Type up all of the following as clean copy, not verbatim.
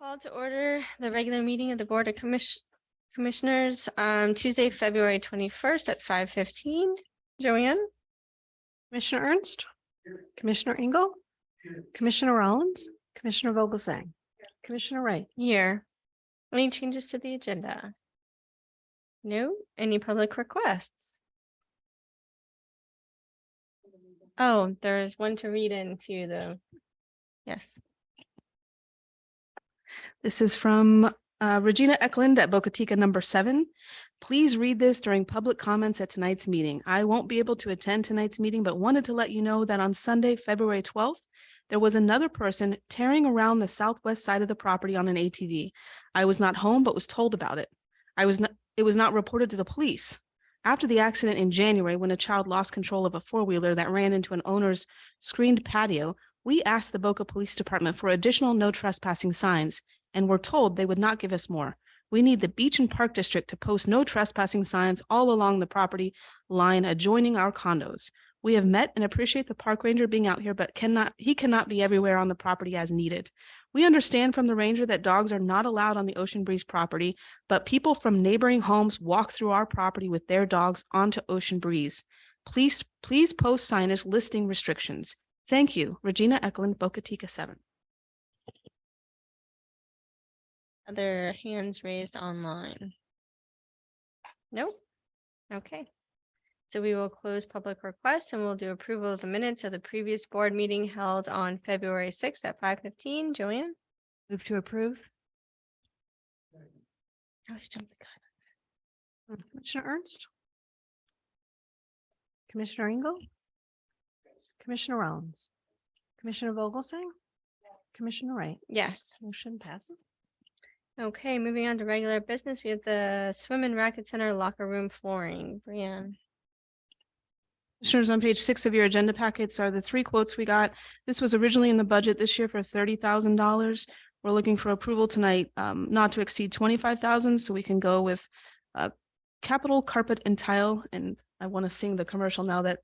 Call to order the regular meeting of the Board of Commissioners Tuesday, February 21st at 5:15. Joanne? Commissioner Ernst, Commissioner Engel, Commissioner Rollins, Commissioner Vogelsang, Commissioner Wright. Here. Any changes to the agenda? No? Any public requests? Oh, there is one to read into the, yes. This is from Regina Eklund at Bocatica number 7. Please read this during public comments at tonight's meeting. I won't be able to attend tonight's meeting, but wanted to let you know that on Sunday, February 12th, there was another person tearing around the southwest side of the property on an ATV. I was not home, but was told about it. It was not reported to the police. After the accident in January, when a child lost control of a four-wheeler that ran into an owner's screened patio, we asked the Boca Police Department for additional no trespassing signs and were told they would not give us more. We need the Beach and Park District to post no trespassing signs all along the property line adjoining our condos. We have met and appreciate the park ranger being out here, but he cannot be everywhere on the property as needed. We understand from the ranger that dogs are not allowed on the Ocean Breeze property, but people from neighboring homes walk through our property with their dogs onto Ocean Breeze. Please post signage listing restrictions. Thank you, Regina Eklund, Bocatica 7. Other hands raised online? Nope. Okay. So we will close public requests and we'll do approval of the minutes of the previous board meeting held on February 6th at 5:15. Joanne? Move to approve. I always jump the gun. Commissioner Ernst, Commissioner Engel, Commissioner Rollins, Commissioner Vogelsang, Commissioner Wright. Yes. Motion passes. Okay, moving on to regular business. We have the Swim and Racket Center locker room flooring. Brianne. Commissioners, on page 6 of your agenda packets are the 3 quotes we got. This was originally in the budget this year for $30,000. We're looking for approval tonight, not to exceed $25,000, so we can go with capital, carpet, and tile. And I want to sing the commercial now that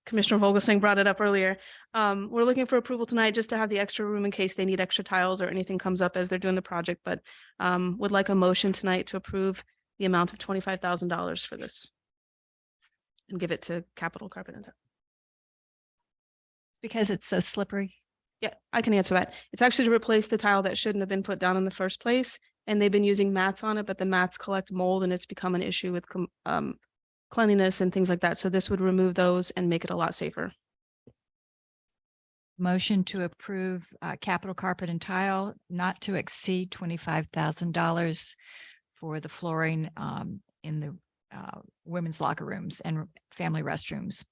Commissioner Vogelsang brought it up earlier. We're looking for approval tonight just to have the extra room in case they need extra tiles or anything comes up as they're doing the project, but would like a motion tonight to approve the amount of $25,000 for this and give it to capital, carpet, and tile. Because it's so slippery. Yeah, I can answer that. It's actually to replace the tile that shouldn't have been put down in the first place. And they've been using mats on it, but the mats collect mold and it's become an issue with cleanliness and things like that. So this would remove those and make it a lot safer. Motion to approve capital, carpet, and tile not to exceed $25,000 for the flooring in the women's locker rooms and family restrooms.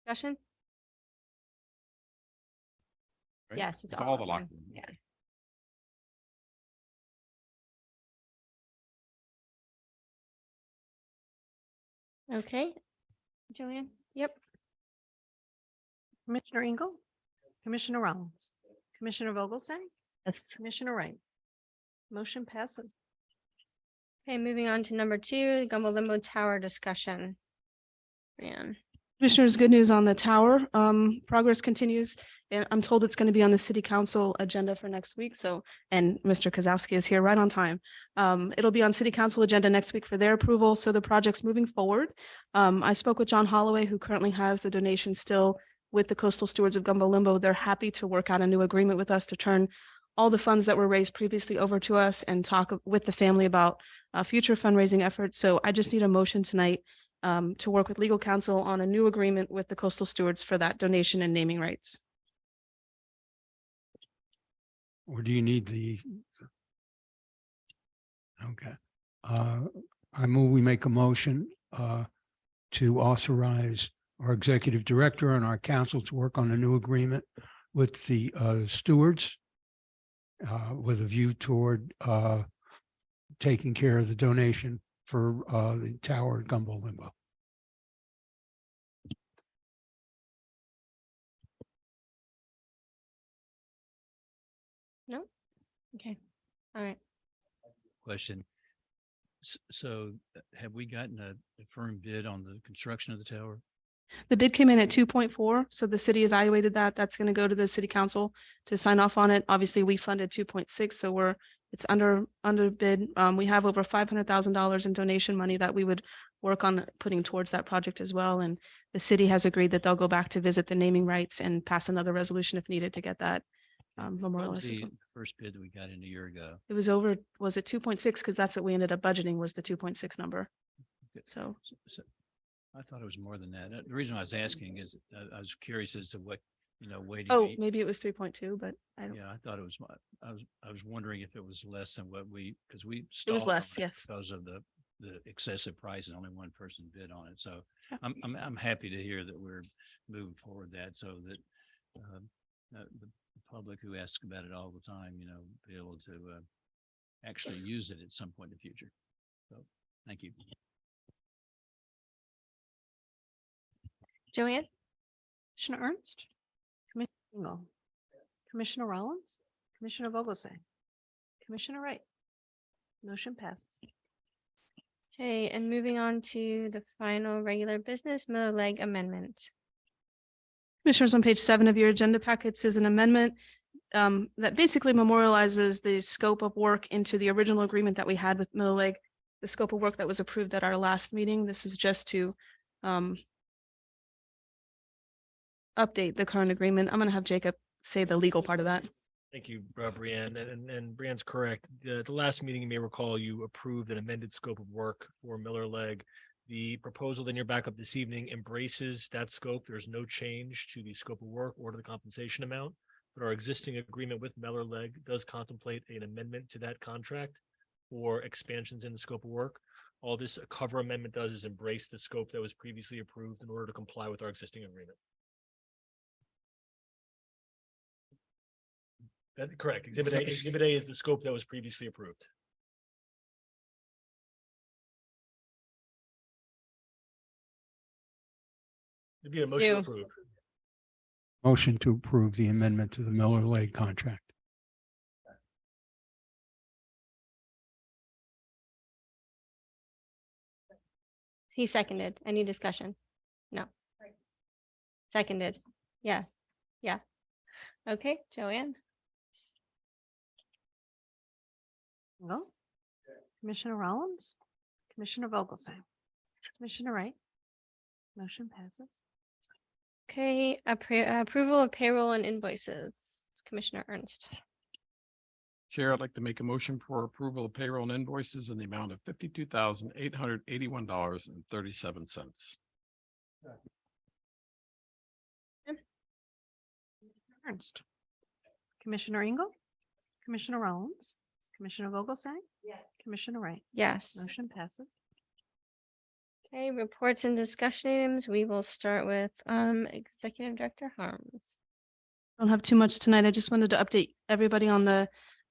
Discussion? Right? Yes, It's all the locker room. Yeah. Okay. Joanne? Yep. Commissioner Engel, Commissioner Rollins, Commissioner Vogelsang, Yes. Commissioner Wright. Motion passes. Okay, moving on to number 2, Gumbo Limbo Tower discussion. Brianne. Commissioners, good news on the tower. Progress continues, and I'm told it's going to be on the city council agenda for next week. So, and Mr. Kozowski is here right on time. It'll be on city council agenda next week for their approval. So the project's moving forward. I spoke with John Holloway, who currently has the donation still with the Coastal Stewards of Gumbo Limbo. They're happy to work out a new agreement with us to turn all the funds that were raised previously over to us and talk with the family about future fundraising efforts. So I just need a motion tonight to work with legal counsel on a new agreement with the Coastal Stewards for that donation and naming rights. Or do you need the? Okay. I move we make a motion to authorize our executive director and our council to work on a new agreement with the stewards with a view toward taking care of the donation for the tower at Gumbo Limbo. No? Okay. All right. Question. So have we gotten a firm bid on the construction of the tower? The bid came in at 2.4, so the city evaluated that. That's going to go to the city council to sign off on it. Obviously, we funded 2.6, so it's under bid. We have over $500,000 in donation money that we would work on putting towards that project as well. And the city has agreed that they'll go back to visit the naming rights and pass another resolution if needed to get that What was memorialized as the well. first bid that we got in a year ago? It was over, was it 2.6? Because that's what we ended up budgeting was the 2.6 number. Okay. So So I thought it was more than that. The reason I was asking is I was curious as to what, weighting. oh, maybe it was 3.2, but I don't, Yeah, I thought it was, I was wondering if it was less than what because we. it was stalled on less, it yes. Because of the excessive price and only one person bid on it. So Yeah. I'm happy to hear that we're moving forward that so that the public who asks about it all the time, be able to actually use it at some point in the future. So, thank you. Joanne? Commissioner Ernst, Commissioner Engel, Commissioner Rollins, Commissioner Vogelsang, Commissioner Wright. Motion passes. Okay, and moving on to the final regular business, Miller Lake amendment. Commissioners, on page 7 of your agenda packets is an amendment that basically memorializes the scope of work into the original agreement that we had with Miller Lake, the scope of work that was approved at our last meeting. This is just to update the current agreement. I'm going to have Jacob say the legal part of that. Thank you, Brianne. And Brianne's correct. The last meeting, you may recall, you approved an amended scope of work for Miller Leg. The proposal in your backup this evening embraces that scope. There's no change to the scope of work or to the compensation amount. But our existing agreement with Miller Leg does contemplate an amendment to that contract for expansions in the scope of work. All this cover amendment does is embrace the scope that was previously approved in order to comply with our existing agreement. That's correct. Exhibit A is the scope that was previously approved. It'd be a motion to Do. approve. Motion to approve the amendment to the Miller Lake contract. He seconded. Any discussion? No. Seconded. Yeah. Yeah. Okay, Joanne? Engel, Commissioner Rollins, Commissioner Vogelsang, Commissioner Wright. Motion passes. Okay, approval of payroll and invoices. Commissioner Ernst. Chair, I'd like to make a motion for approval of payroll and invoices in the amount of $52,881.37. Ernst, Commissioner Engel, Commissioner Rollins, Commissioner Vogelsang. Commissioner Wright. Yes. Motion passes. Okay, reports and discussion items. We will start with Executive Director Harms. Don't have too much tonight. I just wanted to update everybody on the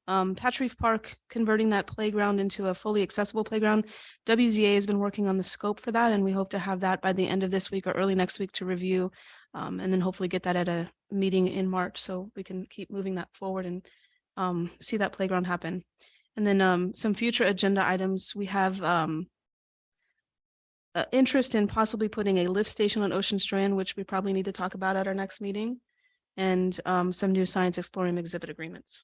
Patch Reef Park, converting that playground into a fully accessible playground. WZA has been working on the scope for that, and we hope to have that by the end of this week or early next week to review, and then hopefully get that at a meeting in March so we can keep moving that forward and see that playground happen. And then some future agenda items. We have interest in possibly putting a lift station on Ocean Strand, which we probably need to talk about at our next meeting, and some new science exploring exhibit agreements.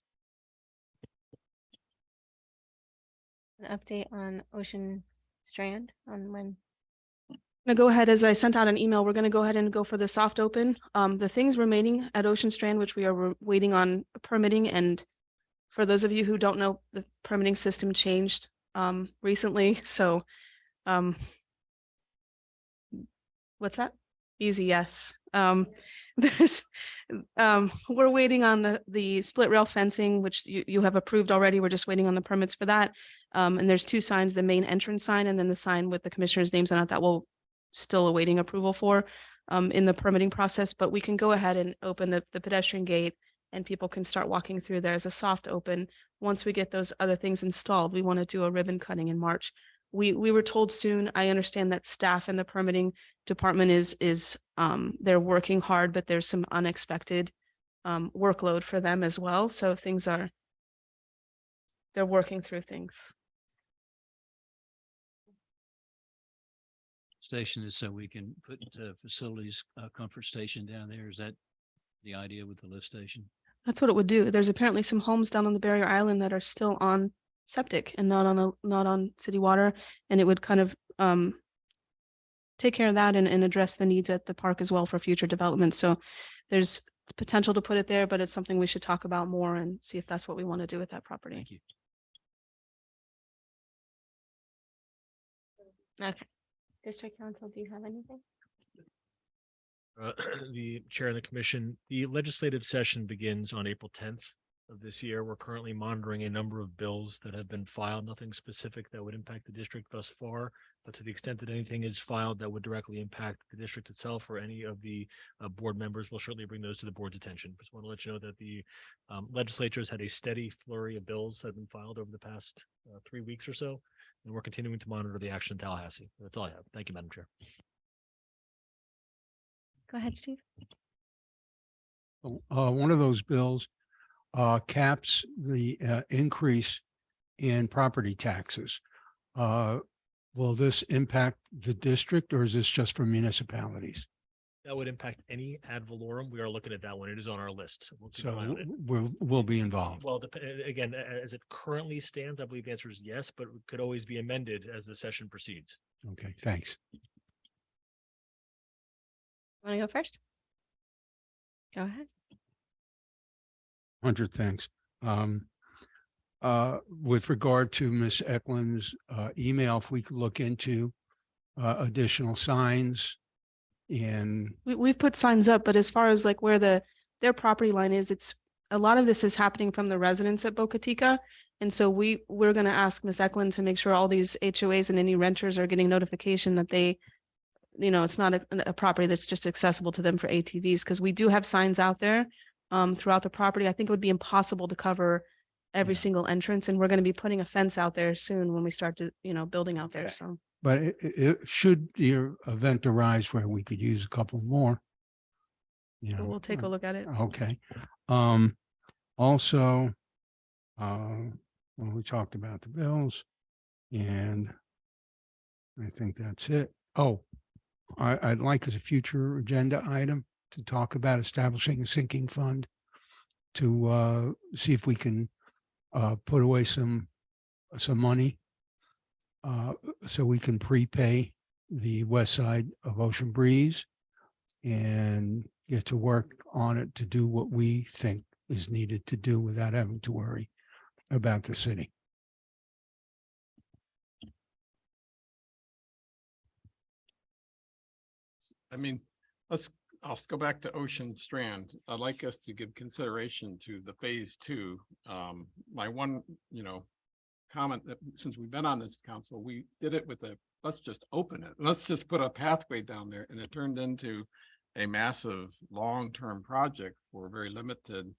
An update on Ocean Strand on when. I'm gonna go ahead, as I sent out an email, we're gonna go ahead and go for the soft open. The things remaining at Ocean Strand, which we are waiting on permitting, and for those of you who don't know, the permitting system changed recently, so what's that? Easy, yes. There's we're waiting on the split rail fencing, which you have approved already. We're just waiting on the permits for that. And there's two signs, the main entrance sign and then the sign with the commissioner's names on it that we'll still awaiting approval for in the permitting process, but we can go ahead and open the pedestrian gate and people can start walking through there as a soft open. Once we get those other things installed, we want to do a ribbon cutting in March. We were told soon. I understand that staff in the permitting department is they're working hard, but there's some unexpected workload for them as well. So they're working through things. station is so we can put facilities, comfort station down there. Is that the idea with the lift station? That's what it would do. There's apparently some homes down on the barrier island that are still on septic and not on city water. And it would kind of take care of that and address the needs at the park as well for future development. So there's potential to put it there, but it's something we should talk about more and see if that's what we want to do with that property. Thank you. Okay. District Council, do you have anything? The chair and the commission, the legislative session begins on April 10th of this year. We're currently monitoring a number of bills that have been filed, nothing specific that would impact the district thus far. But to the extent that anything is filed that would directly impact the district itself or any of the board members, we'll certainly bring those to the board's attention. Just want to let you know that the legislature has had a steady flurry of bills that have been filed over the past 3 weeks or so. And we're continuing to monitor the action in Tallahassee. That's all I have. Thank you, Madam Chair. Go ahead, Steve. One of those bills caps the increase in property taxes. Will this impact the district or is this just for municipalities? That would impact any ad valorem. We are looking at that one. It is on our list. We'll keep an eye So on it. we'll be involved. Well, again, as it currently stands, I believe the answer is yes, but it could always be amended as the session proceeds. Okay, thanks. Want to go first? Go ahead. 100 thanks. With regard to Ms. Eklund's email, if we could look into additional signs and We've put signs up, but as far as like where their property line is, it's a lot of this is happening from the residents at Boca Chica. And so we're going to ask Ms. Eklund to make sure all these HOAs and any renters are getting notification that they, it's not a property that's just accessible to them for ATVs, because we do have signs out there throughout the property. I think it would be impossible to cover every Yeah. single entrance, and we're going to be putting a fence out there soon when we start to, building out there. Okay. So but should the event arise where we could use a couple more. we'll take a look at it. Okay. Also, well, we talked about the bills and I think that's it. Oh, I'd like as a future agenda item to talk about establishing a sinking fund to see if we can put away some money so we can prepay the west side of Ocean Breeze and get to work on it to do what we think is needed to do without having to worry about the city. I mean, I'll go back to Ocean Strand. I'd like us to give consideration to the phase 2. My one, comment that since we've been on this council, we did it with let's just open it. Let's just put a pathway down there, and it turned into a massive long-term project for very limited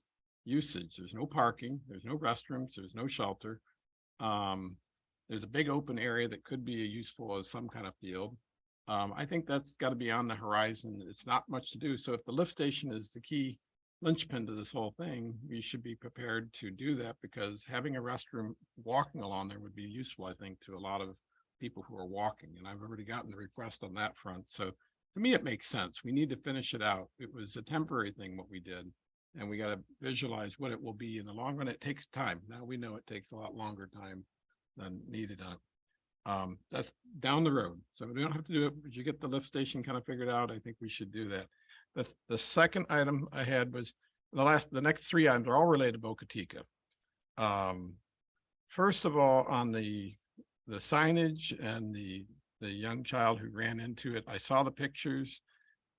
usage. There's no parking, there's no restrooms, there's no shelter. There's a big open area that could be useful as some kind of field. I think that's got to be on the horizon. It's not much to do. So if the lift station is the key linchpin to this whole thing, we should be prepared to do that, because having a restroom walking along there would be useful, I think, to a lot of people who are walking. And I've already gotten the request on that front. So to me, it makes sense. We need to finish it out. It was a temporary thing, what we did, and we got to visualize what it will be in the long run. It takes time. Now we know it takes a lot longer time than needed on it. That's down the road. So we don't have to do it, but you get the lift station kind of figured out. I think we should do that. The second item I had was the next 3 items are all related to Boca Chica. First of all, on the signage and the young child who ran into it, I saw the pictures.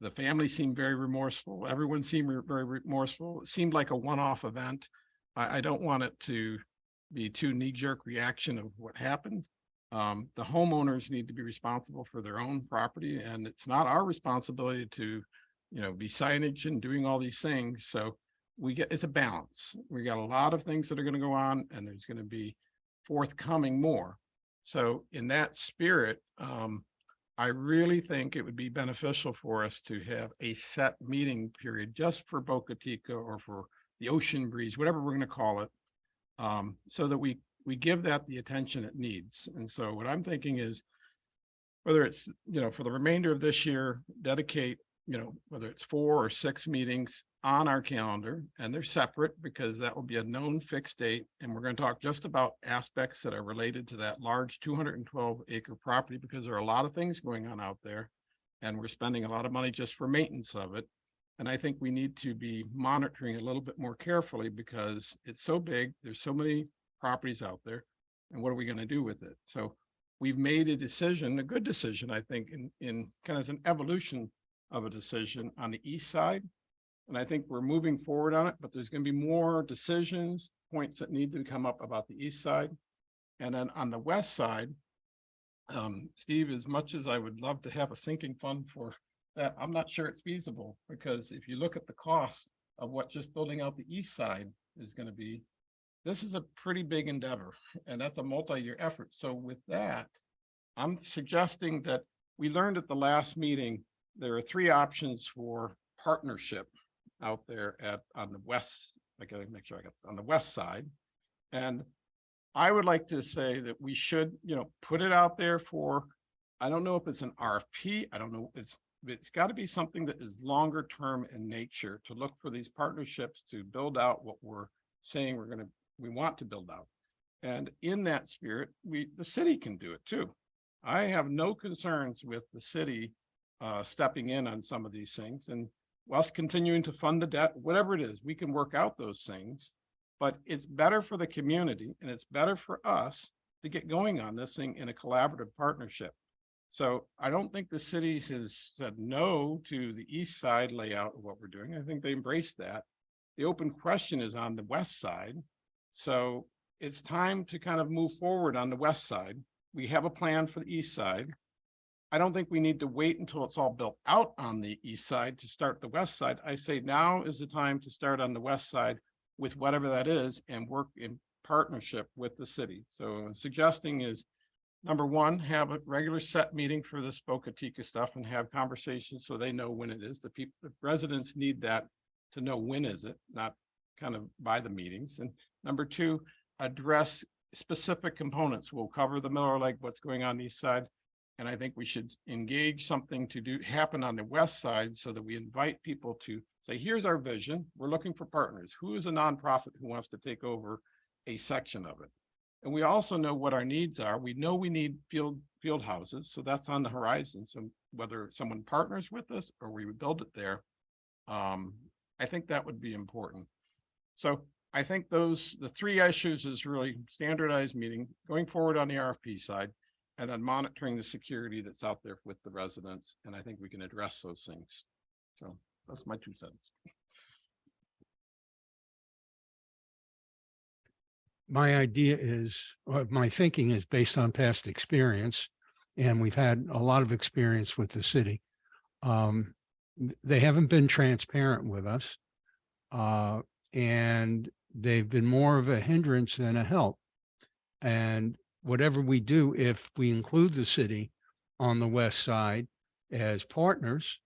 The family seemed very remorseful. Everyone seemed very remorseful. It seemed like a one-off event. I don't want it to be too knee-jerk reaction of what happened. The homeowners need to be responsible for their own property, and it's not our responsibility to, be signage and doing all these things. So it's a balance. We got a lot of things that are going to go on, and there's going to be forthcoming more. So in that spirit, I really think it would be beneficial for us to have a set meeting period just for Boca Chica or for the Ocean Breeze, whatever we're going to call it, so that we give that the attention it needs. And so what I'm thinking is, whether it's, for the remainder of this year, dedicate, whether it's 4 or 6 meetings on our calendar, and they're separate because that will be a known fixed date. And we're going to talk just about aspects that are related to that large 212 acre property, because there are a lot of things going on out there. And we're spending a lot of money just for maintenance of it. And I think we need to be monitoring a little bit more carefully because it's so big. There's so many properties out there. And what are we going to do with it? So we've made a decision, a good decision, I think, in kind of as an evolution of a decision on the east side. And I think we're moving forward on it, but there's going to be more decisions, points that need to come up about the east side. And then on the west side, Steve, as much as I would love to have a sinking fund for that, I'm not sure it's feasible, because if you look at the cost of what just building out the east side is going to be, this is a pretty big endeavor, and that's a multi-year effort. So with that, I'm suggesting that we learned at the last meeting, there are 3 options for partnership out there on the west. I gotta make sure I got this on the west side. And I would like to say that we should, put it out there for, I don't know if it's an RFP. I don't know. It's got to be something that is longer term in nature, to look for these partnerships to build out what we're saying we want to build out. And in that spirit, the city can do it too. I have no concerns with the city stepping in on some of these things, and whilst continuing to fund the debt, whatever it is, we can work out those things. But it's better for the community, and it's better for us to get going on this thing in a collaborative partnership. So I don't think the city has said no to the east side layout of what we're doing. I think they embraced that. The open question is on the west side. So it's time to kind of move forward on the west side. We have a plan for the east side. I don't think we need to wait until it's all built out on the east side to start the west side. I say now is the time to start on the west side with whatever that is and work in partnership with the city. So suggesting is, number 1, have a regular set meeting for this Boca Chica stuff and have conversations so they know when it is. The residents need that to know when is it, not kind of by the meetings. And number 2, address specific components. We'll cover the Miller Lake, what's going on the east side. And I think we should engage something to happen on the west side so that we invite people to say, here's our vision. We're looking for partners. Who is a nonprofit who wants to take over a section of it? And we also know what our needs are. We know we need field houses. So that's on the horizon. So whether someone partners with us or we build it there, I think that would be important. So I think the 3 issues is really standardized meeting, going forward on the RFP side, and then monitoring the security that's out there with the residents. And I think we can address those things. So that's my 2 cents. My idea is, my thinking is based on past experience, and we've had a lot of experience with the city. They haven't been transparent with us, and they've been more of a hindrance than a help. And whatever we do, if we include the city on the west side as partners,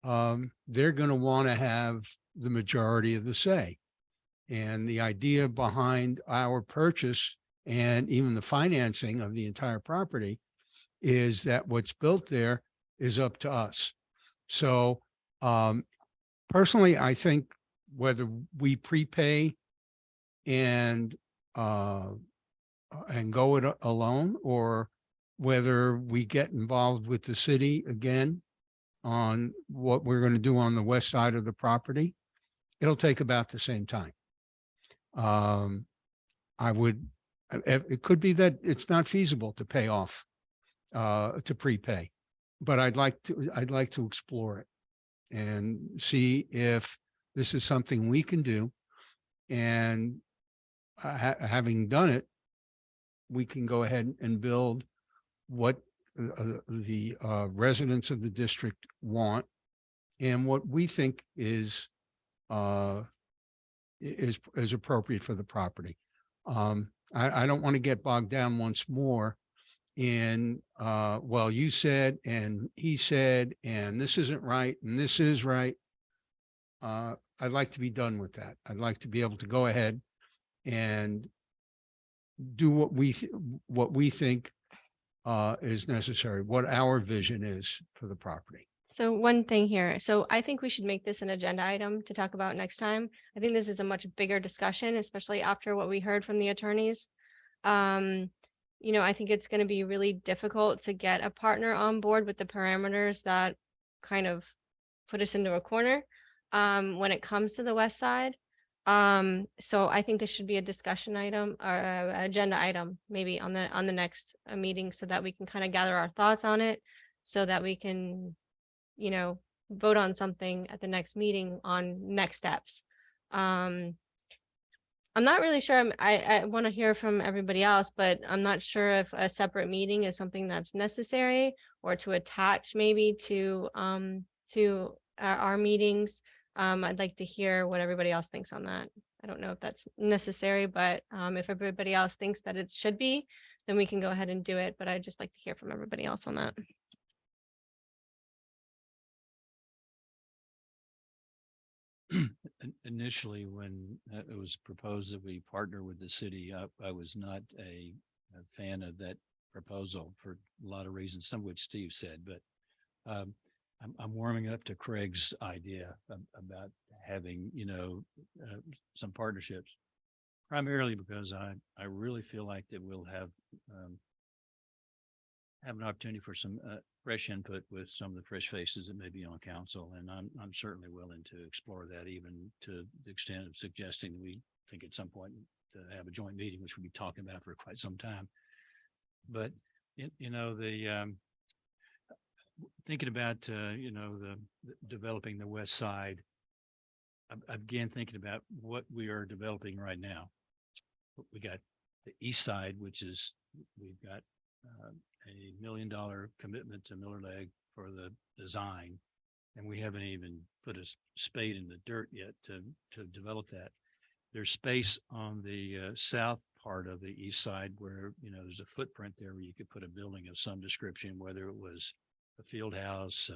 they're going to want to have the majority of the say. And the idea behind our purchase and even the financing of the entire property is that what's built there is up to us. So personally, I think whether we prepay and go it alone, or whether we get involved with the city again on what we're going to do on the west side of the property, it'll take about the same time. It could be that it's not feasible to pay off, to prepay, but I'd like to explore it and see if this is something we can do. And having done it, we can go ahead and build what the residents of the district want and what we think is appropriate for the property. I don't want to get bogged down once more in, well, you said, and he said, and this isn't right, and this is right. I'd like to be done with that. I'd like to be able to go ahead and do what we think is necessary, what our vision is for the property. So one thing here, so I think we should make this an agenda item to talk about next time. I think this is a much bigger discussion, especially after what we heard from the attorneys. I think it's going to be really difficult to get a partner on board with the parameters that kind of put us into a corner when it comes to the west side. So I think this should be a discussion item or agenda item, maybe on the next meeting, so that we can kind of gather our thoughts on it, so that we can, vote on something at the next meeting on next steps. I'm not really sure. I want to hear from everybody else, but I'm not sure if a separate meeting is something that's necessary, or to attach maybe to our meetings. I'd like to hear what everybody else thinks on that. I don't know if that's necessary, but if everybody else thinks that it should be, then we can go ahead and do it. But I'd just like to hear from everybody else on that. Initially, when it was proposed that we partner with the city, I was not a fan of that proposal for a lot of reasons, some of which Steve said, but I'm warming up to Craig's idea about having, some partnerships, primarily because I really feel like that we'll have an opportunity for some fresh input with some of the fresh faces that may be on council. And I'm certainly willing to explore that, even to the extent of suggesting that we think at some point to have a joint meeting, which we'll be talking about for quite some time. But, thinking about, the developing the west side, I'm again thinking about what we are developing right now. We got the east side, which is, we've got $1 million commitment to Miller Lake for the design, and we haven't even put a spade in the dirt yet to develop that. There's space on the south part of the east side where, there's a footprint there where you could put a building of some description, whether it was a field house,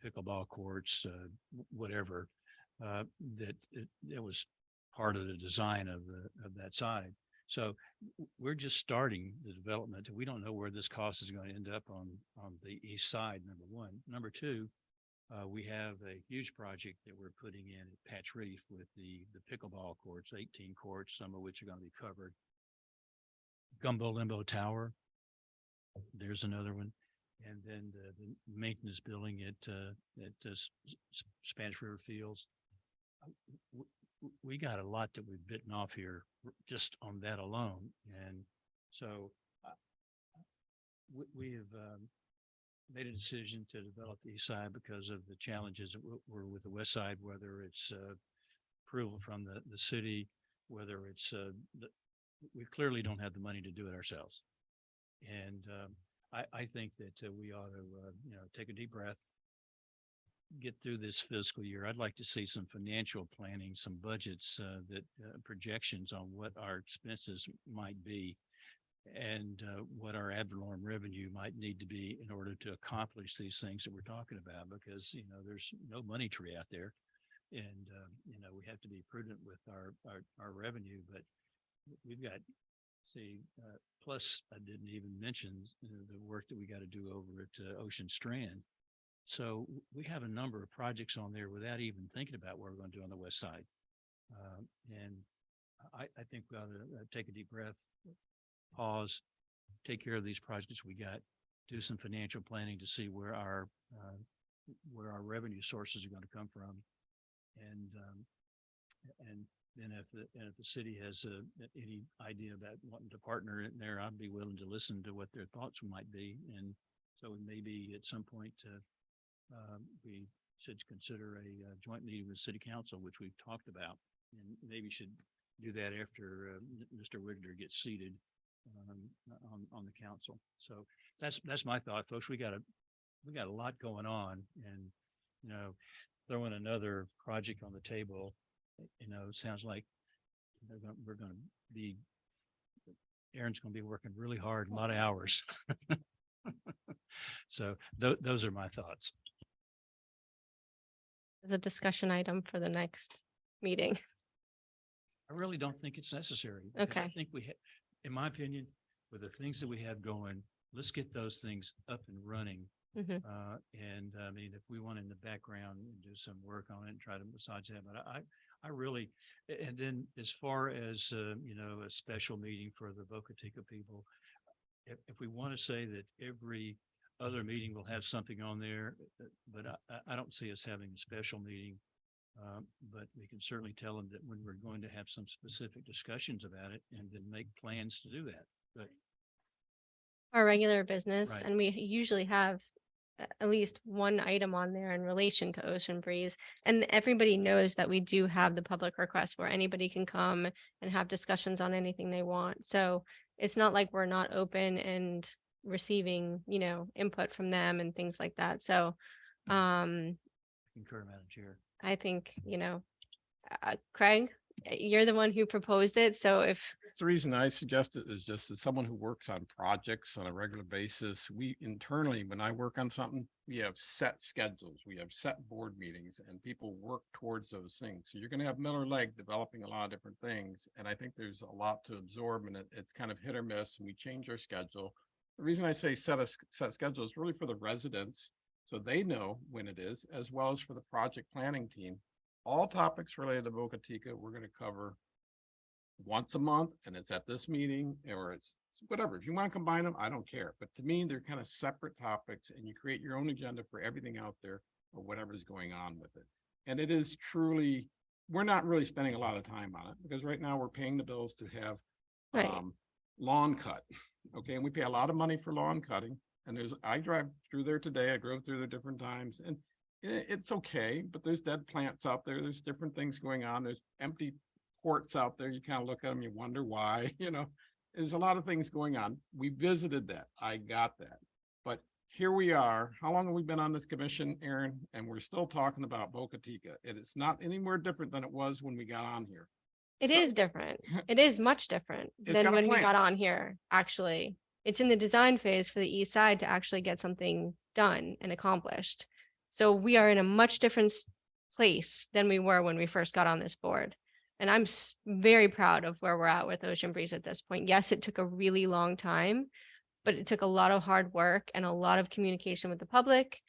pickleball courts, whatever, that it was part of the design of that side. So we're just starting the development. We don't know where this cost is going to end up on the east side, number one. Number two, we have a huge project that we're putting in at Patch Reef with the pickleball courts, 18 courts, some of which are going to be covered. Gumbo Limbo Tower, there's another one. And then the maintenance building at Spanish River Fields. We got a lot that we've bitten off here just on that alone. And so we have made a decision to develop the east side because of the challenges that were with the west side, whether it's approval from the city, whether it's we clearly don't have the money to do it ourselves. And I think that we ought to, take a deep breath, get through this fiscal year. I'd like to see some financial planning, some budgets, that projections on what our expenses might be, and what our ad valorem revenue might need to be in order to accomplish these things that we're talking about. Because there's no money tree out there, and we have to be prudent with our revenue. But we've got, plus I didn't even mention the work that we got to do over at Ocean Strand. So we have a number of projects on there without even thinking about what we're going to do on the west side. And I think we ought to take a deep breath, pause, take care of these projects we got, do some financial planning to see where our revenue sources are going to come from. And then if the city has any idea about wanting to partner in there, I'd be willing to listen to what their thoughts might be. And so maybe at some point we should consider a joint meeting with city council, which we've talked about, and maybe should do that after Mr. Wigler gets seated on the council. So that's my thought, folks. We got a lot going on, and throwing another project on the table, sounds like we're going to be, Aaron's going to be working really hard, a lot of hours. So those are my thoughts. As a discussion item for the next meeting. I really don't think it's necessary. Because I Okay. think in my opinion, with the things that we have going, let's get those things up and running. Mhm. And I mean, if we want in the background and do some work on it and try to massage that, but I really, and then as far as, you know, a special meeting for the Boca Chica people, if we want to say that every other meeting will have something on there, but I don't see us having a special meeting. But we can certainly tell them that when we're going to have some specific discussions about it and then make plans to do that. But Our regular business, Right. and we usually have at least one item on there in relation to Ocean Breeze. And everybody knows that we do have the public request where anybody can come and have discussions on anything they want. So it's not like we're not open and receiving, you know, input from them and things like that. So concur, Madam Chair. I think, you know, Craig, you're the one who proposed it. So if That's the reason I suggest it is just as someone who works on projects on a regular basis, we internally, when I work on something, we have set schedules, we have set board meetings and people work towards those things. So you're gonna have Miller Lake developing a lot of different things. And I think there's a lot to absorb and it's kind of hit or miss and we change our schedule. The reason I say set schedule is really for the residents, so they know when it is, as well as for the project planning team. All topics related to Boca Chica, we're gonna cover once a month and it's at this meeting or it's whatever. If you want to combine them, I don't care. But to me, they're kind of separate topics and you create your own agenda for everything out there or whatever's going on with it. And it is truly, we're not really spending a lot of time on it because right now we're paying the bills to have Right. lawn cut. Okay, and we pay a lot of money for lawn cutting. And I drive through there today. I drove through there different times and it's okay, but there's dead plants out there. There's different things going on. There's empty courts out there. You kind of look at them, you wonder why, you know, there's a lot of things going on. We visited that. I got that. But here we are. How long have we been on this commission, Aaron? And we're still talking about Boca Chica. It is not any more different than it was when we got on here. it So- is different, it is much different It's than got a when we plan. got on here, actually. It's in the design phase for the east side to actually get something done and accomplished. So we are in a much different place than we were when we first got on this board. And I'm very proud of where we're at with Ocean Breeze at this point. Yes, it took a really long time, but it took a lot of hard work and a lot of communication with the public,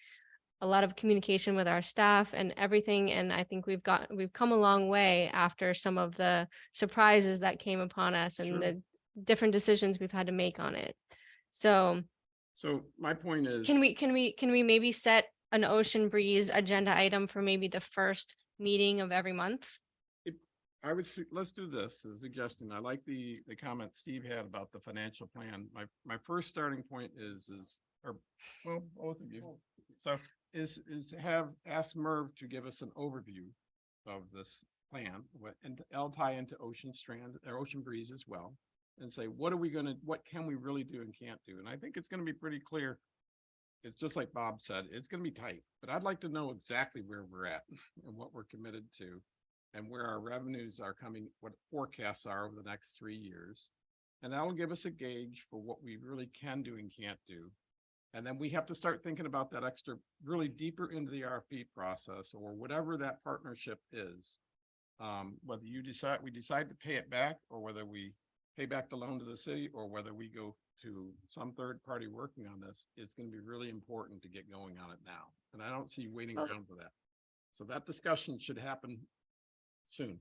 a lot of communication with our staff and everything. And I think we've come a long way after some of the surprises that came upon us and Sure. the different decisions we've had to make on it. So So my point is. can we maybe set an Ocean Breeze agenda item for maybe the first meeting of every month? I would say, let's do this as a suggestion. I like the comment Steve had about the financial plan. My first starting point is, or, well, both of you. So is ask Merv to give us an overview of this plan, and I'll tie into Ocean Strand or Ocean Breeze as well. And say, what can we really do and can't do? And I think it's gonna be pretty clear. It's just like Bob said, it's gonna be tight, but I'd like to know exactly where we're at and what we're committed to. And where our revenues are coming, what forecasts are over the next 3 years. And that'll give us a gauge for what we really can do and can't do. And then we have to start thinking about that extra, really deeper into the RFP process or whatever that partnership is. Whether we decide to pay it back or whether we pay back the loan to the city or whether we go to some third party working on this, it's going to be really important to get going on it now. And I don't see waiting Well- around for that. So that discussion should happen soon.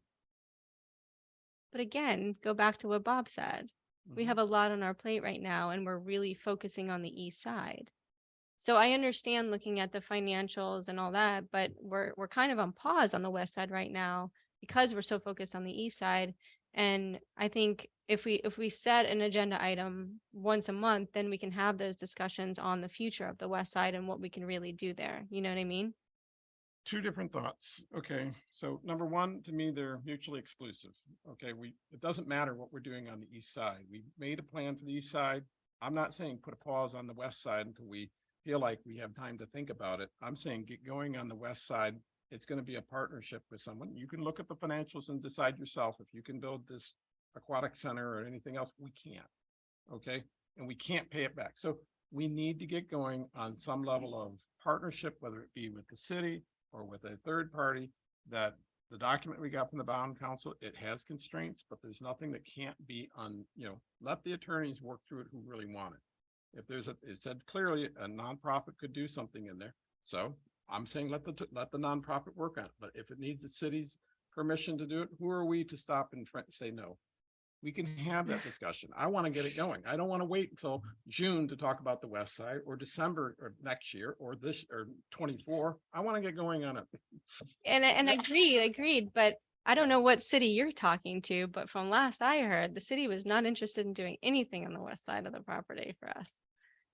But again, go back to what Bob said. We Mhm. have a lot on our plate right now and we're really focusing on the east side. So I understand looking at the financials and all that, but we're kind of on pause on the west side right now because we're so focused on the east side. And I think if we set an agenda item once a month, then we can have those discussions on the future of the west side and what we can really do there. You know what I mean? Two different thoughts. Okay, so number one, to me, they're mutually exclusive. Okay, it doesn't matter what we're doing on the east side. We made a plan for the east side. I'm not saying put a pause on the west side until we feel like we have time to think about it. I'm saying get going on the west side. It's going to be a partnership with someone. You can look at the financials and decide yourself if you can build this aquatic center or anything else. We can't. Okay, and we can't pay it back. So we need to get going on some level of partnership, whether it be with the city or with a third party that the document we got from the bond council, it has constraints, but there's nothing that can't be let the attorneys work through it who really want it. If there's it said clearly a nonprofit could do something in there. So I'm saying let the nonprofit work on it. But if it needs the city's permission to do it, who are we to stop and say no? We can have that discussion. I want to get it going. I don't want to wait until June to talk about the west side or December or next year or this or 24. I want to get going on it. And agreed, but I don't know what city you're talking to, but from last I heard, the city was not interested in doing anything on the west side of the property for us.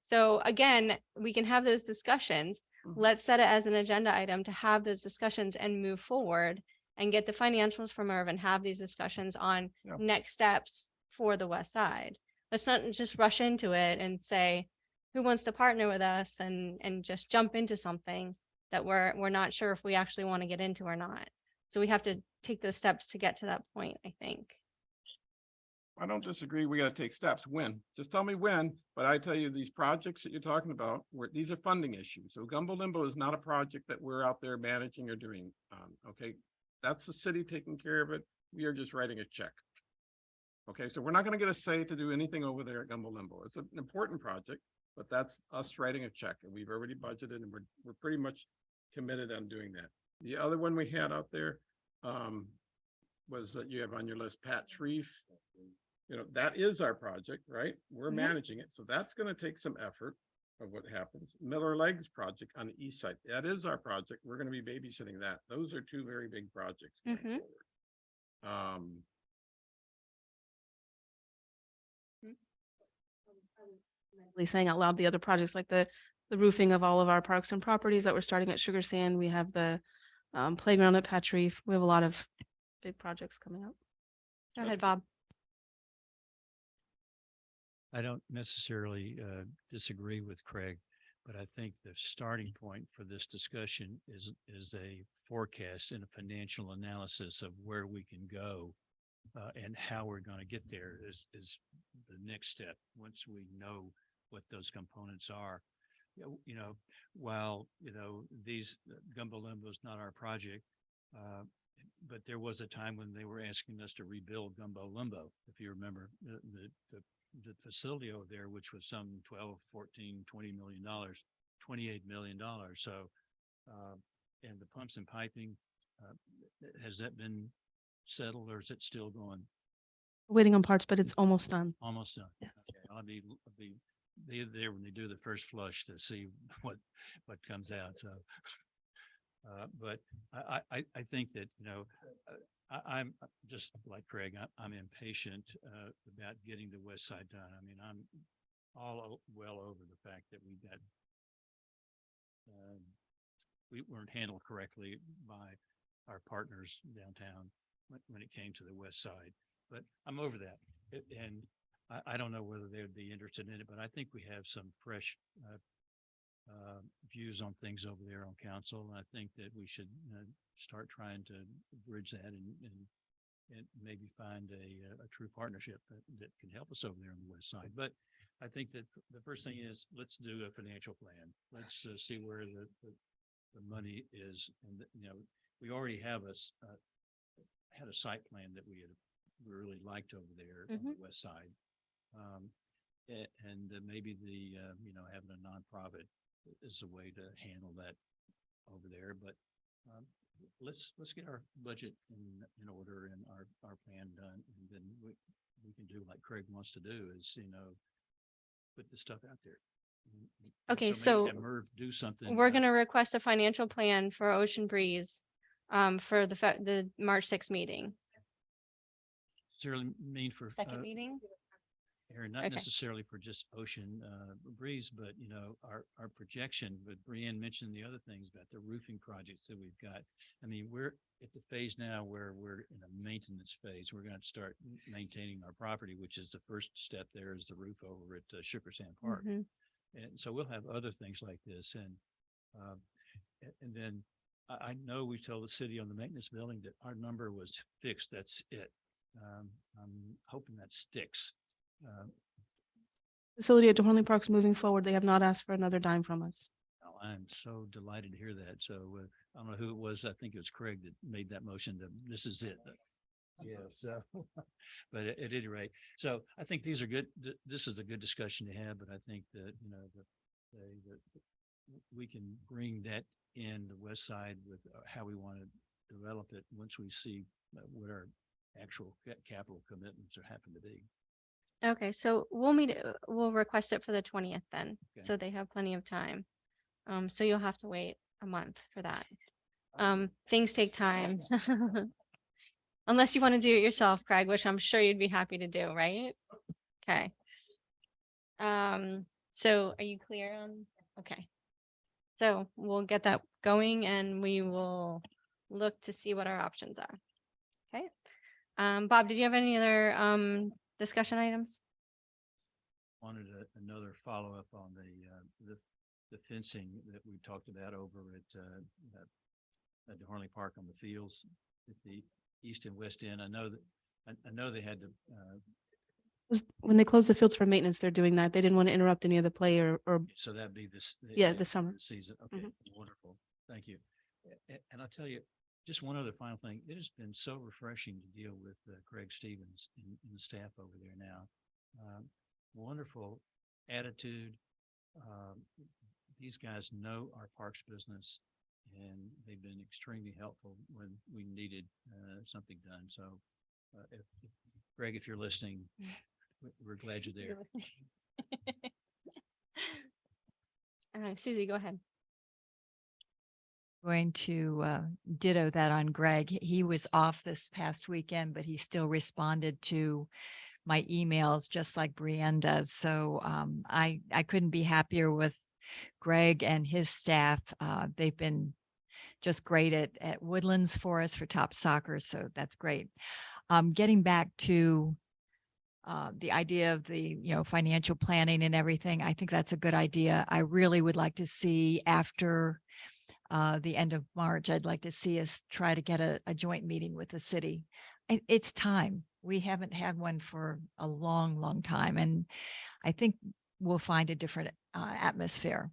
So again, we can have those discussions. Mhm. Let's set it as an agenda item to have those discussions and move forward and get the financials from Irvin, have these discussions on Yeah. next steps for the west side. Let's not just rush into it and say, who wants to partner with us and just jump into something that we're not sure if we actually want to get into or not. So we have to take those steps to get to that point, I think. I don't disagree. We got to take steps. When? Just tell me when. But I tell you, these projects that you're talking about, these are funding issues. So Gumbo Limbo is not a project that we're out there managing or doing. Okay, that's the city taking care of it. We are just writing a check. Okay, so we're not going to get a say to do anything over there at Gumbo Limbo. It's an important project, but that's us writing a check, and we've already budgeted, and we're pretty much committed on doing that. The other one we had out there was that you have on your list, Pat Shreve. That is our project, right? We're Mhm. managing it. So that's going to take some effort of what happens. Miller Legs project on the east side. That is our project. We're going to be babysitting that. Those are two very big projects going Mhm. forward. Saying out loud the other projects like the roofing of all of our parks and properties that we're starting at Sugar Sand. We have the playground at Patch Reef. We have a lot of big projects coming up. Go ahead, Bob. I don't necessarily disagree with Craig, but I think the starting point for this discussion is a forecast and a financial analysis of where we can go and how we're going to get there is the next step. Once we know what those components are, while these Gumbo Limbo is not our project, but there was a time when they were asking us to rebuild Gumbo Limbo. If you remember the facility over there, which was some 12, 14, $20 million, $28 million. So, and the pumps and piping, has that been settled or is it still going? Waiting on parts, but it's almost done. Almost done. Yes. Okay, I'll be there when they do the first flush to see what comes out. So, but I think that, I'm just like Craig, I'm impatient about getting the west side done. I mean, I'm well over the fact that we weren't handled correctly by our partners downtown when it came to the west side, but I'm over that. And I don't know whether they would be interested in it, but I think we have some fresh views on things over there on council. And I think that we should start trying to bridge that and maybe find a true partnership that can help us over there on the west side. But I think that the first thing is let's do a financial plan. Let's see where the money is. And, we already have had a site plan that we really liked over there on the west side. And maybe having a nonprofit is a way to handle that over there. But let's get our budget in order and our plan done, and then we can do like Craig wants to do is put the stuff out there. Okay, maybe so have Merv do something. We're going to request a financial plan for Ocean Breeze for the March 6th meeting. Necessarily mean for Second meeting? Aaron, not Okay. necessarily for just Ocean Breeze, but our projection. But Brianne mentioned the other things about the roofing projects that we've got. I mean, we're at the phase now where we're in a maintenance phase. We're going to start maintaining our property, which is the first step. There is the roof over at Sugar Sand Park, Mhm. and so we'll have other things like this. And then I know we told the city on the maintenance building that our number was fixed. That's it. I'm hoping that sticks. Facility at DeHornley Park's moving forward. They have not asked for another dime from us. No, I'm so delighted to hear that. So I don't know who it was. I think it was Craig that made that motion to, this is it. Yeah, so, but at any rate, so I think these are good. This is a good discussion to have, but I think that, you know, we can bring that in the west side with how we want to develop it once we see what our actual capital commitments are happen to be. Okay, so we'll request it for the 20th then, so they have plenty of time. So you'll have to wait a month for that. Things take time. Unless you want to do it yourself, Craig, which I'm sure you'd be happy to do, right? Okay. So are you clear on? Okay. So we'll get that going and we will look to see what our options are. Okay. Bob, did you have any other discussion items? Wanted another follow-up on the fencing that we talked about over at Harley Park on the fields at the east and west end. I know they had to, When they close the fields for maintenance, they're doing that. They didn't want to interrupt any of the play or so that'd be this. Yeah, this summer. Season. Okay, Mhm. wonderful. Thank you. And I'll tell you, just one other final thing. It has been so refreshing to deal with Craig Stevens and the staff over there now. Wonderful attitude. These guys know our parks business and they've been extremely helpful when we needed something done. So Greg, if you're listening, we're glad you're there. Susie, go ahead. Going to ditto that on Greg. He was off this past weekend, but he still responded to my emails just like Brienne does. So I couldn't be happier with Greg and his staff. They've been just great at Woodlands for us for Top Soccer. So that's great. Getting back to the idea of the, financial planning and everything, I think that's a good idea. I really would like to see after the end of March, I'd like to see us try to get a joint meeting with the city. It's time. We haven't had one for a long, long time. And I think we'll find a different atmosphere.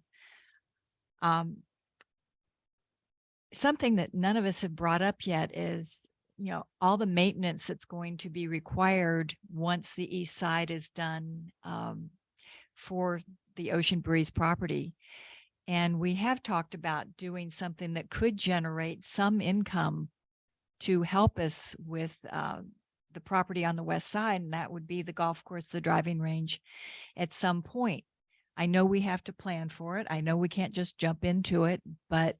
Something that none of us have brought up yet is, all the maintenance that's going to be required once the east side is done for the Ocean Breeze property. And we have talked about doing something that could generate some income to help us with the property on the west side, and that would be the golf course, the driving range at some point. I know we have to plan for it. I know we can't just jump into it, but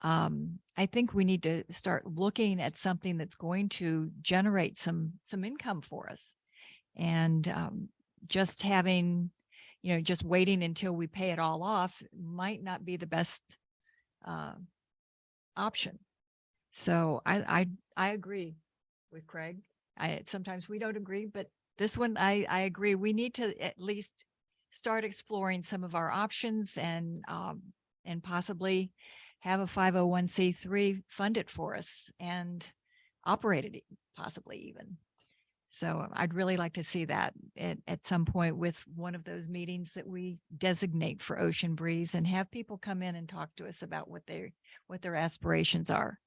I think we need to start looking at something that's going to generate some income for us. And just having, just waiting until we pay it all off might not be the best option. So I agree with Craig. Sometimes we don't agree, but this one I agree. We need to at least start exploring some of our options and possibly have a 501c3 fund it for us and operate it possibly even. So I'd really like to see that at some point with one of those meetings that we designate for Ocean Breeze and have people come in and talk to us about what their aspirations are.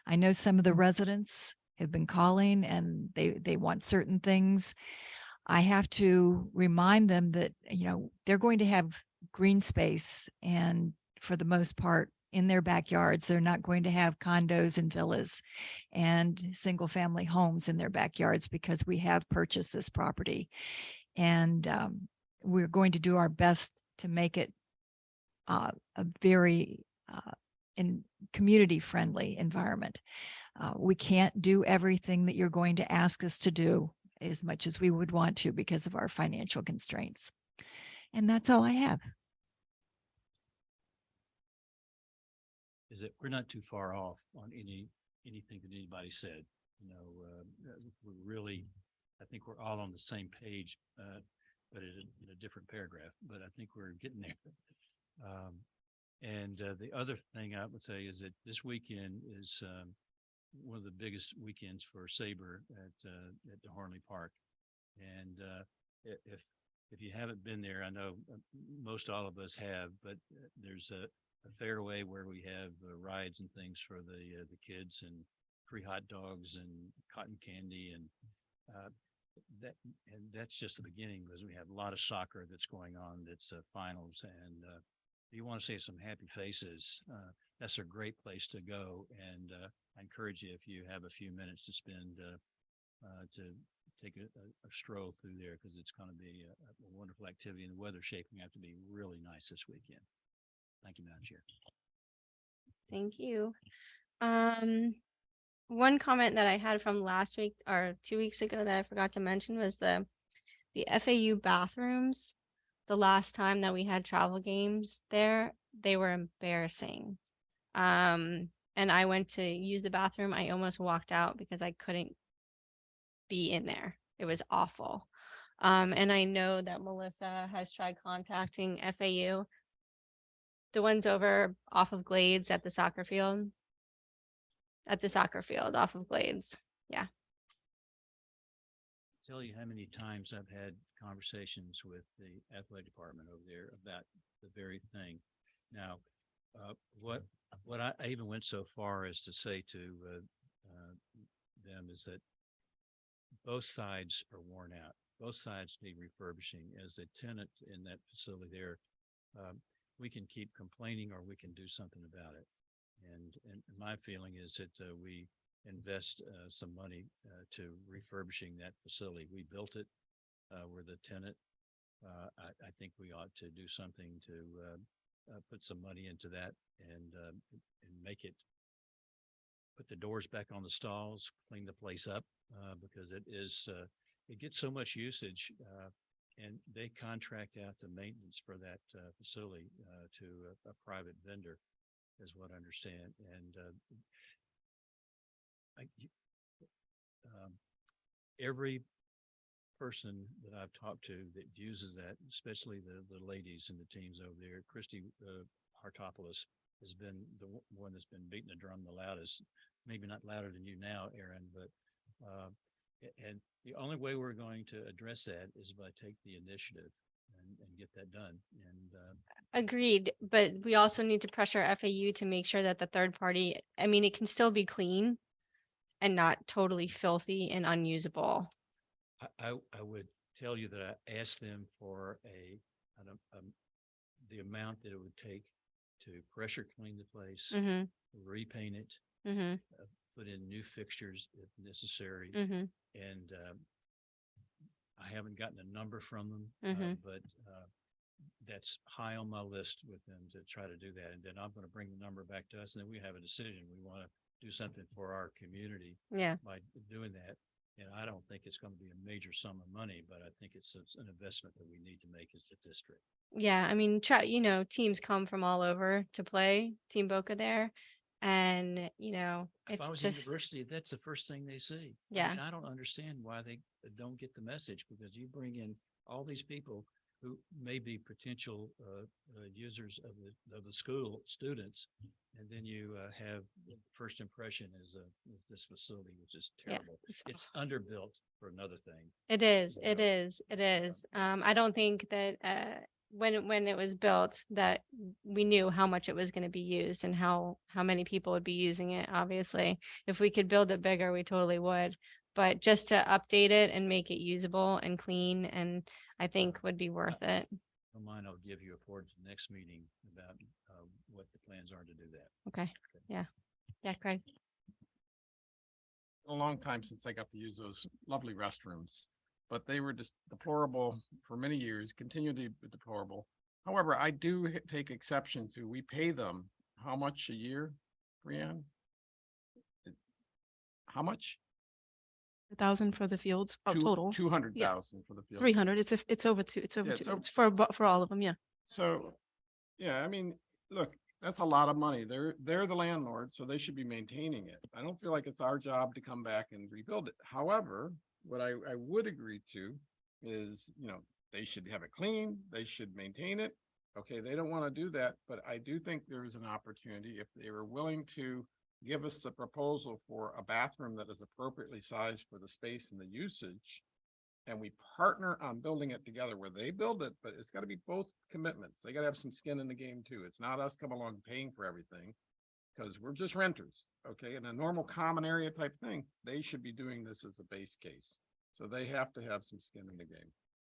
I know some of the residents have been calling and they want certain things. I have to remind them that, they're going to have green space, and for the most part in their backyards, they're not going to have condos and villas and single family homes in their backyards because we have purchased this property. And we're going to do our best to make it a very community friendly environment. We can't do everything that you're going to ask us to do as much as we would want to because of our financial constraints. And that's all I have. Is that we're not too far off on anything that anybody said. We're really, I think we're all on the same page, but in a different paragraph. But I think we're getting there. And the other thing I would say is that this weekend is one of the biggest weekends for Sabre at Harley Park. And if if you haven't been there, I know most all of us have, but there's a fairway where we have rides and things for the kids and free hot dogs and cotton candy and that's just the beginning because we have a lot of soccer that's going on. That's finals and if you want to see some happy faces, that's a great place to go. And I encourage you if you have a few minutes to spend to take a stroll through there because it's going to be a wonderful activity and the weather's shaping up to be really nice this weekend. Thank you, Madam Chair. Thank you. One comment that I had from last week or 2 weeks ago that I forgot to mention was the FAU bathrooms. The last time that we had travel games there, they were embarrassing. And I went to use the bathroom. I almost walked out because I couldn't be in there. It was awful. And I know that Melissa has tried contacting FAU. The ones over off of Glades at the soccer field. At the soccer field off of Glades. Yeah. Tell you how many times I've had conversations with the athletic department over there about the very thing. Now, what I even went so far as to say to them is that both sides are worn out. Both sides need refurbishing. As a tenant in that facility there, we can keep complaining or we can do something about it. And my feeling is that we invest some money to refurbishing that facility. We built it. We're the tenant. I think we ought to do something to put some money into that and make it, put the doors back on the stalls, clean the place up because it gets so much usage and they contract out the maintenance for that facility to a private vendor is what I understand. And every person that I've talked to that uses that, especially the ladies and the teams over there, Christy Hartopoulos has been the one that's been beating the drum the loudest, maybe not louder than you now, Aaron, but and the only way we're going to address that is by take the initiative and get that done. And Agreed, but we also need to pressure FAU to make sure that the third party, I mean, it can still be clean and not totally filthy and unusable. I would tell you that I asked them for the amount that it would take to pressure clean the place, Mm-hmm, repaint it, mm-hmm, put in new fixtures if necessary. mm-hmm, And I haven't gotten a number from them, Mhm. but that's high on my list with them to try to do that. And then I'm going to bring the number back to us and then we have a decision. We want to do something for our community yeah, by doing that. And I don't think it's going to be a major sum of money, but I think it's an investment that we need to make as a district. yeah. I mean, teams come from all over to play Team Boca there. And, If I it's was a just, university, that's the first thing they see. Yeah. I don't understand why they don't get the message because you bring in all these people who may be potential users of the school students, and then you have the first impression is this facility, which is Yeah, terrible. It's underbuilt for another thing. it is, Yeah. it is, it is. I don't think that when it was built that we knew how much it was going to be used and how many people would be using it. Obviously, if we could build it bigger, we totally would. But just to update it and make it usable and clean, and I think would be worth it. Don't mind, I'll give you a report at the next meeting about what the plans are to do that. Okay. Yeah, Craig. A long time since I got to use those lovely restrooms, but they were just deplorable for many years, continue to be deplorable. However, I do take exception to, we pay them how much a year, Brianne? How much? 1,000 for the fields, total. 200,000 for the field. 300. It's over two. It's over Yeah, two. it's It's for all of them. Yeah. So, yeah, I mean, look, that's a lot of money. They're the landlord, so they should be maintaining it. I don't feel like it's our job to come back and rebuild it. However, what I would agree to is, they should have it clean, they should maintain it. Okay, they don't want to do that, but I do think there is an opportunity if they were willing to give us a proposal for a bathroom that is appropriately sized for the space and the usage. and we partner on building it together where they build it, but it's gotta be both commitments. They gotta have some skin in the game too. It's not us come along paying for everything. Cause we're just renters, okay? In a normal common area type thing, they should be doing this as a base case. So they have to have some skin in the game.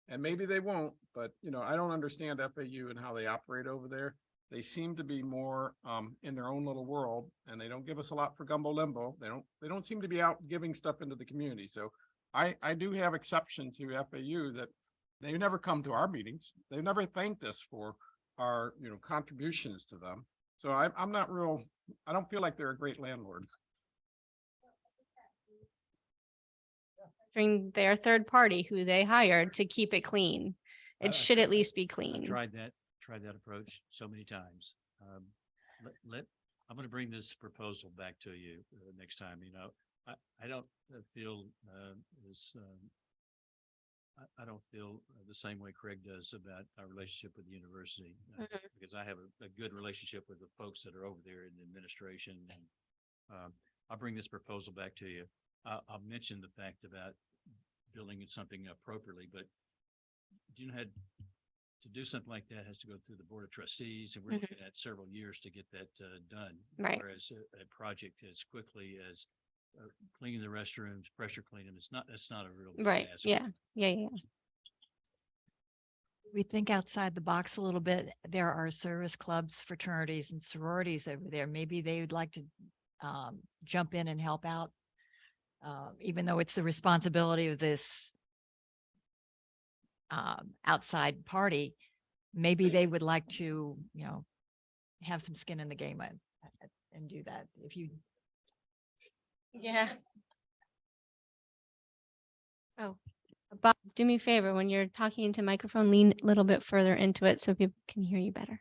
And maybe they won't, but I don't understand FAU and how they operate over there. They seem to be more in their own little world, and they don't give us a lot for gumbo limbo. They don't seem to be out giving stuff into the community. So I do have exception to FAU that they never come to our meetings. They've never thanked us for our, contributions to them. So I'm not real, I don't feel like they're a great landlord. During their third party who they hired to keep it clean. I It should at tried- least be I've clean. tried that approach so many times. I'm going to bring this proposal back to you next time, I don't feel as I don't feel the same way Craig does about our relationship with the university because I have a good relationship with the folks that are over there in the administration, and I'll bring this proposal back to you. I'll mention the fact about building something appropriately, but to do something like that has to go through the Board of Trustees, and we're looking at several years to get that done. Right. Whereas a project as quickly as cleaning the restrooms, pressure clean them, that's not a real big Right, task. yeah. We think outside the box a little bit. There are service clubs, fraternities and sororities over there. Maybe they would like to jump in and help out. Even though it's the responsibility of this outside party, maybe they would like to, have some skin in the game and do that. If you, Yeah. Oh, Bob, do me a favor, when you're talking into microphone, lean a little bit further into it so people can hear you better.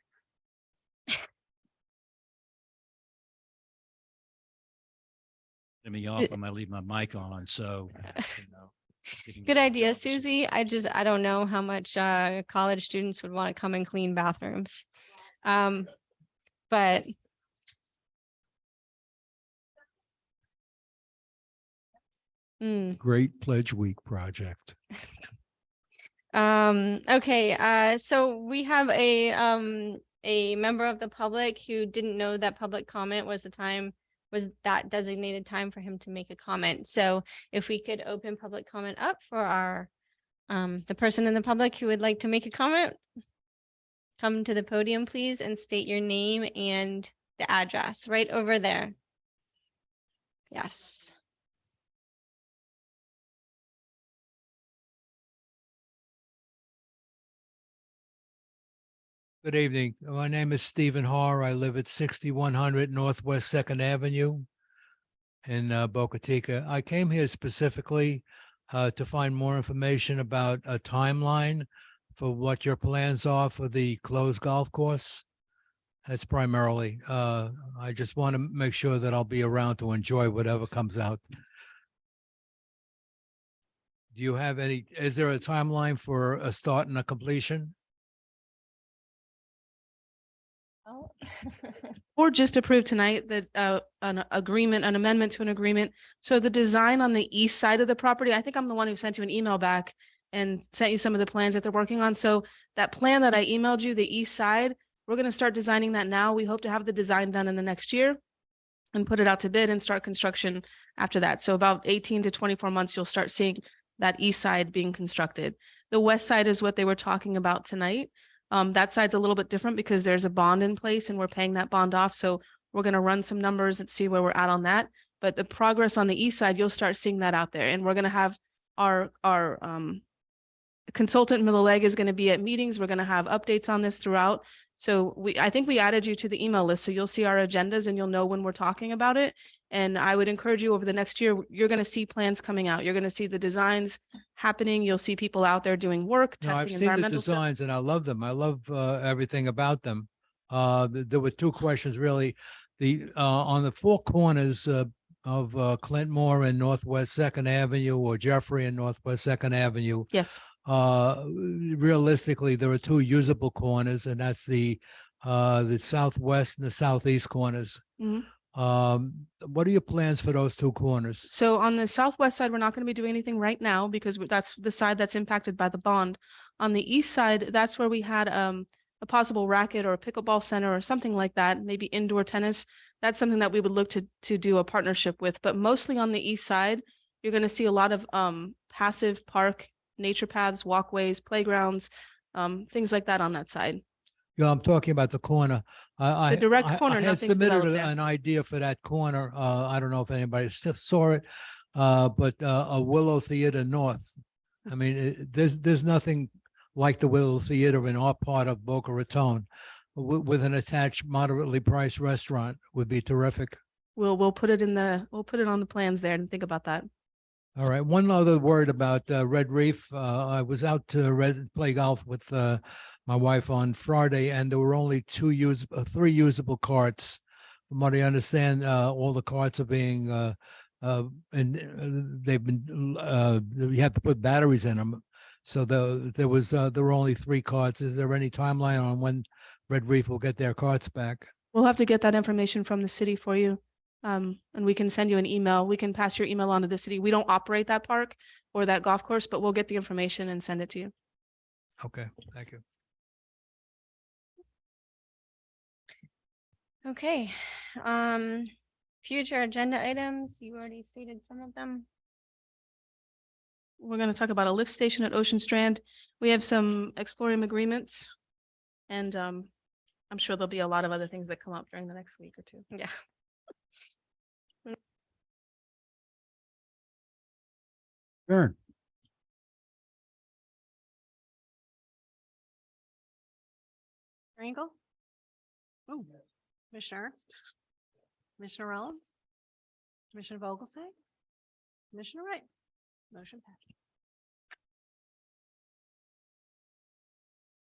Let me off when I leave my mic on, so. you can Good get idea, jobs. Susie. I don't know how much college students would want to come and clean bathrooms. But Great Pledge Week project. okay, so we have a member of the public who didn't know that public comment was that designated time for him to make a comment. So if we could open public comment up for our the person in the public who would like to make a comment, come to the podium, please, and state your name and the address right over there. Yes. Good evening. My name is Stephen Harr. I live at 6100 Northwest Second Avenue in Boca Chica. I came here specifically to find more information about a timeline for what your plans are for the closed golf course. That's primarily, I just want to make sure that I'll be around to enjoy whatever comes out. Do you have is there a timeline for a start and a completion? Oh. Or just approved tonight that an amendment to an agreement. So the design on the east side of the property, I think I'm the one who sent you an email back and sent you some of the plans that they're working on. So that plan that I emailed you, the east side, we're going to start designing that now. We hope to have the design done in the next year and put it out to bid and start construction after that. So about 18 to 24 months, you'll start seeing that east side being constructed. The west side is what they were talking about tonight. That side's a little bit different because there's a bond in place and we're paying that bond off. So we're going to run some numbers and see where we're at on that. But the progress on the east side, you'll start seeing that out there. And we're going to have our consultant Miller Leg is going to be at meetings. We're going to have updates on this throughout. So I think we added you to the email list. So you'll see our agendas and you'll know when we're talking about it. And I would encourage you over the next year, you're going to see plans coming out. You're going to see the designs happening. You'll see people out there doing work, No, I've testing seen the environmental stuff. designs and I love them. I love everything about them. There were two questions really. On the four corners of Clintmore and Northwest Second Avenue or Jeffrey and Northwest Second Avenue, Yes. realistically, there are two usable corners, and that's the southwest and the southeast corners. Mhm. What are your plans for those two corners? So on the southwest side, we're not going to be doing anything right now because that's the side that's impacted by the bond. On the east side, that's where we had a possible racket or a pickleball center or something like that, maybe indoor tennis. That's something that we would look to do a partnership with. But mostly on the east side, you're going to see a lot of passive park, nature paths, walkways, playgrounds, things like that on that side. Yeah, I'm talking about the corner. The direct I corner, had nothing's submitted developed there. an idea for that corner. I don't know if anybody saw it. But a Willow Theater North. I mean, there's nothing like the Willow Theater in our part of Boca Raton. With an attached moderately priced restaurant would be terrific. We'll put it we'll put it on the plans there and think about that. All right, one other word about Red Reef. I was out to play golf with my wife on Friday, and there were only three usable carts. From what I understand, all the carts are being and they've been you have to put batteries in them. So there were only 3 carts. Is there any timeline on when Red Reef will get their carts back? We'll have to get that information from the city for you. And we can send you an email. We can pass your email on to the city. We don't operate that park or that golf course, but we'll get the information and send it to you. Okay, thank you. Okay, future agenda items, you already stated some of them. We're going to talk about a lift station at Ocean Strand. We have some Explorium agreements. And I'm sure there'll be a lot of other things that come up during the next week or two. Yeah. Aaron. Engel? Oh, Commissioner Ernst? Commissioner Rollins? Commissioner Vogelsang? Commissioner Wright? Motion passes.